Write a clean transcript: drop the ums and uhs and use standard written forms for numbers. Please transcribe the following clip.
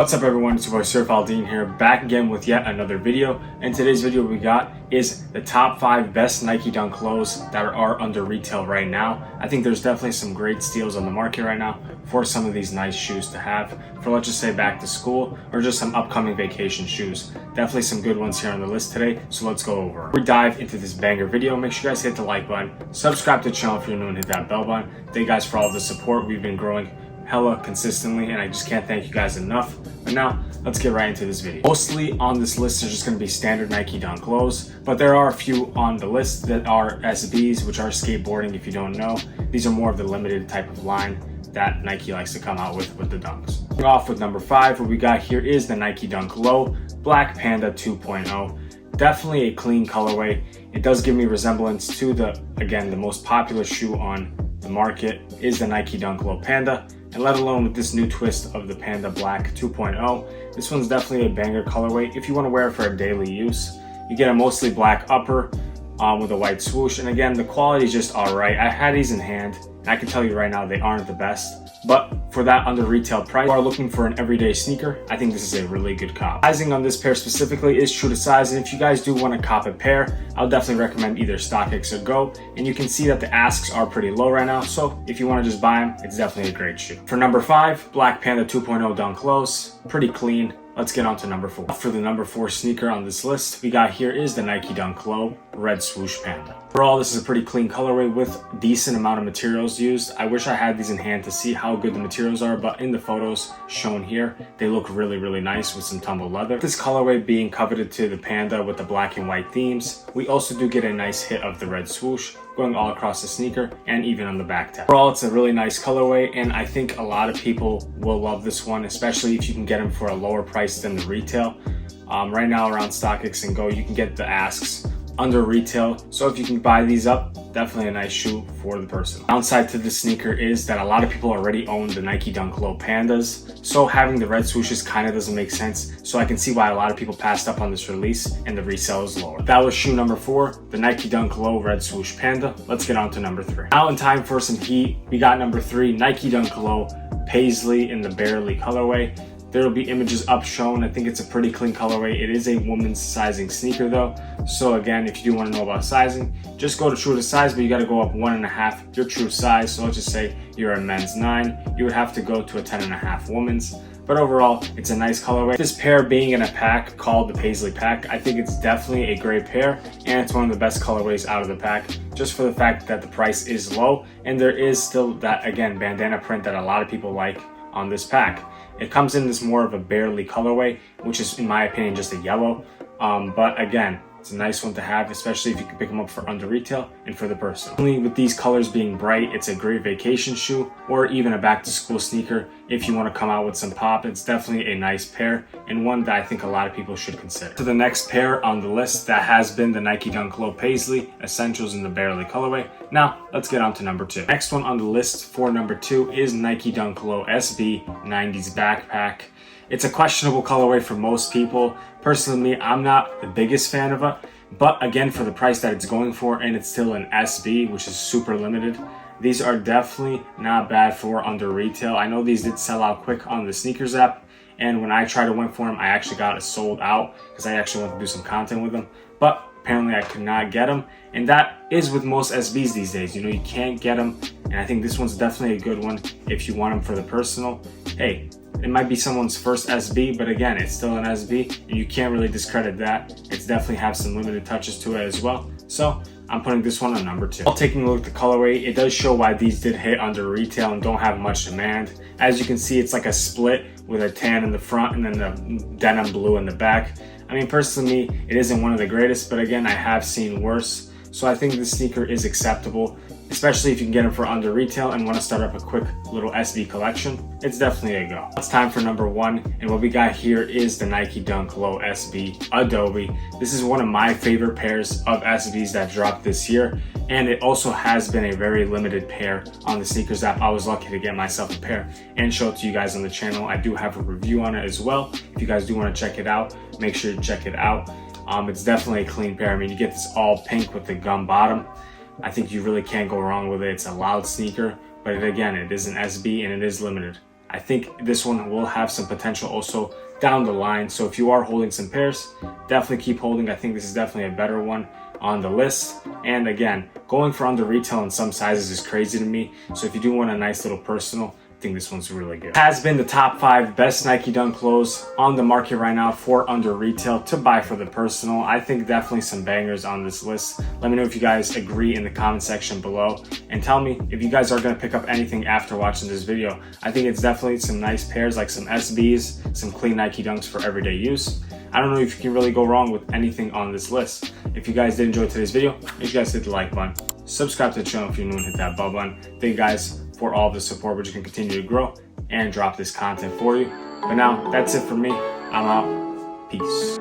What's up everyone, it's your boy Surf Aldine here, back again with yet another video. And today's video we got is the top 5 best Nike Dunk lows that are under retail right now. I think there's definitely some great steals on the market right now for some of these nice shoes to have for, let's just say, back to school or just some upcoming vacation shoes. Definitely some good ones here on the list today, so let's go over. Before we dive into this banger video, make sure you guys hit the like button, subscribe to the channel if you're new, and hit that bell button. Thank you guys for all the support. We've been growing hella consistently and I just can't thank you guys enough. But now let's get right into this video. Mostly on this list are just going to be standard Nike Dunk lows, but there are a few on the list that are SBs, which are skateboarding if you don't know. These are more of the limited type of line that Nike likes to come out with the dunks. Starting off with number 5, what we got here is the Nike Dunk Low Black Panda 2.0. Definitely a clean colorway. It does give me resemblance to the most popular shoe on the market is the Nike Dunk Low Panda. And let alone with this new twist of the Panda Black 2.0, this one's definitely a banger colorway if you want to wear it for a daily use. You get a mostly black upper with a white swoosh, and again, the quality is just alright. I had these in hand, and I can tell you right now they aren't the best, but for that under retail price, if you are looking for an everyday sneaker, I think this is a really good cop. Sizing on this pair specifically is true to size, and if you guys do want to cop a pair, I'll definitely recommend either StockX or Go, and you can see that the asks are pretty low right now, so if you want to just buy them, it's definitely a great shoe. For number 5, Black Panda 2.0 Dunk Lows, pretty clean. Let's get on to number 4. For the number 4 sneaker on this list, we got here is the Nike Dunk Low Red Swoosh Panda. Overall, this is a pretty clean colorway with decent amount of materials used. I wish I had these in hand to see how good the materials are, but in the photos shown here, they look really nice with some tumbled leather. This colorway being coveted to the Panda with the black and white themes, we also do get a nice hit of the red swoosh going all across the sneaker and even on the back tab. Overall, it's a really nice colorway, and I think a lot of people will love this one, especially if you can get them for a lower price than the retail. Right now around StockX and Go, you can get the asks under retail, so if you can buy these up, definitely a nice shoe for the person. Downside to this sneaker is that a lot of people already own the Nike Dunk Low Pandas, so having the red swooshes kind of doesn't make sense, so I can see why a lot of people passed up on this release and the resale is lower. That was shoe number 4, the Nike Dunk Low Red Swoosh Panda. Let's get on to number 3. Now in time for some heat, we got number 3, Nike Dunk Low Paisley in the Barely colorway. There will be images up shown. I think it's a pretty clean colorway. It is a woman's sizing sneaker though. So again, if you do want to know about sizing, just go to true to size, but you got to go up 1.5 your true size. So let's just say you're a men's 9, you would have to go to a 10.5 woman's. But overall, it's a nice colorway. This pair being in a pack called the Paisley pack, I think it's definitely a great pair, and it's one of the best colorways out of the pack, just for the fact that the price is low, and there is still that, again, bandana print that a lot of people like on this pack. It comes in this more of a Barely colorway, which is in my opinion just a yellow, but again, it's a nice one to have, especially if you can pick them up for under retail and for the person. Only with these colors being bright, it's a great vacation shoe or even a back to school sneaker. If you want to come out with some pop, it's definitely a nice pair and one that I think a lot of people should consider. So the next pair on the list, that has been the Nike Dunk Low Paisley Essentials in the Barely colorway. Now let's get on to number 2. Next one on the list for number 2 is Nike Dunk Low SB 90s Backpack. It's a questionable colorway for most people. Personally, I'm not the biggest fan of it, but again, for the price that it's going for, and it's still an SB, which is super limited, these are definitely not bad for under retail. I know these did sell out quick on the sneakers app, and when I tried to went for them, I actually got it sold out because I actually wanted to do some content with them, but apparently I could not get them, and that is with most SBs these days. You know, you can't get them, and I think this one's definitely a good one if you want them for the personal. Hey, it might be someone's first SB, but again, it's still an SB, and you can't really discredit that. It's definitely have some limited touches to it as well. So I'm putting this one on number 2. While taking a look at the colorway, it does show why these did hit under retail and don't have much demand. As you can see, it's like a split with a tan in the front and then the denim blue in the back. I mean, personally, it isn't one of the greatest, but again, I have seen worse. So I think this sneaker is acceptable, especially if you can get them for under retail and want to start up a quick little SB collection. It's definitely a go. It's time for number 1, and what we got here is the Nike Dunk Low SB Adobe. This is one of my favorite pairs of SBs that dropped this year, and it also has been a very limited pair on the sneakers app. I was lucky to get myself a pair and show it to you guys on the channel. I do have a review on it as well. If you guys do want to check it out, make sure to check it out. It's definitely a clean pair. I mean, you get this all pink with the gum bottom. I think you really can't go wrong with it. It's a loud sneaker, but again, it is an SB and it is limited. I think this one will have some potential also down the line. So if you are holding some pairs, definitely keep holding. I think this is definitely a better one on the list. And again, going for under retail in some sizes is crazy to me. So if you do want a nice little personal, I think this one's really good. Has been the top 5 best Nike Dunk clothes on the market right now for under retail to buy for the personal. I think definitely some bangers on this list. Let me know if you guys agree in the comment section below, and tell me if you guys are gonna pick up anything after watching this video. I think it's definitely some nice pairs, like some SBs, some clean Nike Dunks for everyday use. I don't know if you can really go wrong with anything on this list. If you guys did enjoy today's video, make sure you guys hit the like button. Subscribe to the channel if you're new and hit that bell button. Thank you guys for all the support. We're just gonna continue to grow and drop this content for you. But now, that's it for me. I'm out. Peace.